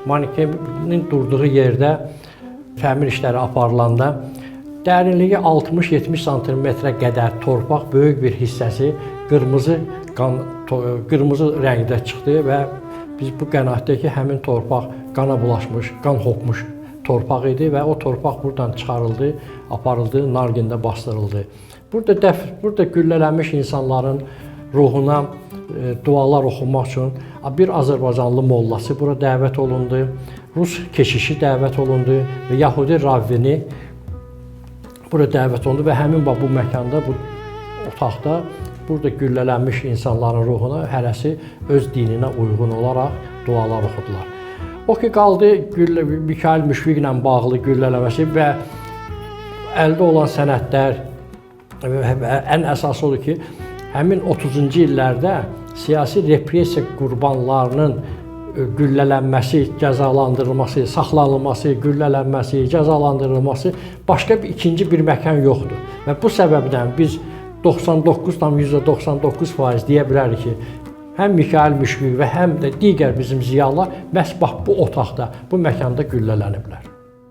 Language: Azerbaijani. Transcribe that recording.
manekenin durduğu yerdə təmir işləri aparılanda dərinliyi 60-70 sm qədər torpaq böyük bir hissəsi qırmızı rəngdə çıxdı və biz bu qənaətdəki həmin torpaq qana bulaşmış, qan hopmuş torpaq idi və o torpaq buradan çıxarıldı, aparıldı, Nargində bastırıldı. Burada güllələnmiş insanların ruhuna dualar oxunmaq üçün bir Azərbaycanlı mollası bura dəvət olundu, Rus keşişi dəvət olundu və Yahudi Ravvini bura dəvət olundu və həmin bu məkanda, bu otaqda burada güllələnmiş insanların ruhuna hərəsi öz dininə uyğun olaraq dualar oxudular. O ki, qaldı Mikayıl Müşfiqlə bağlı güllələməsi və əldə olan sənədlər ən əsası odur ki, həmin 30-cu illərdə siyasi repressiya qurbanlarının güllələnməsi, cəzalandırılması, saxlanılması, güllələnməsi, cəzalandırılması başqa ikinci bir məkan yoxdur. Və bu səbəbdən biz 99,99% deyə bilərik ki, həm Mikayıl Müşfiq və həm də digər bizim ziyalılar məhz bu otaqda, bu məkanda güllələniblər.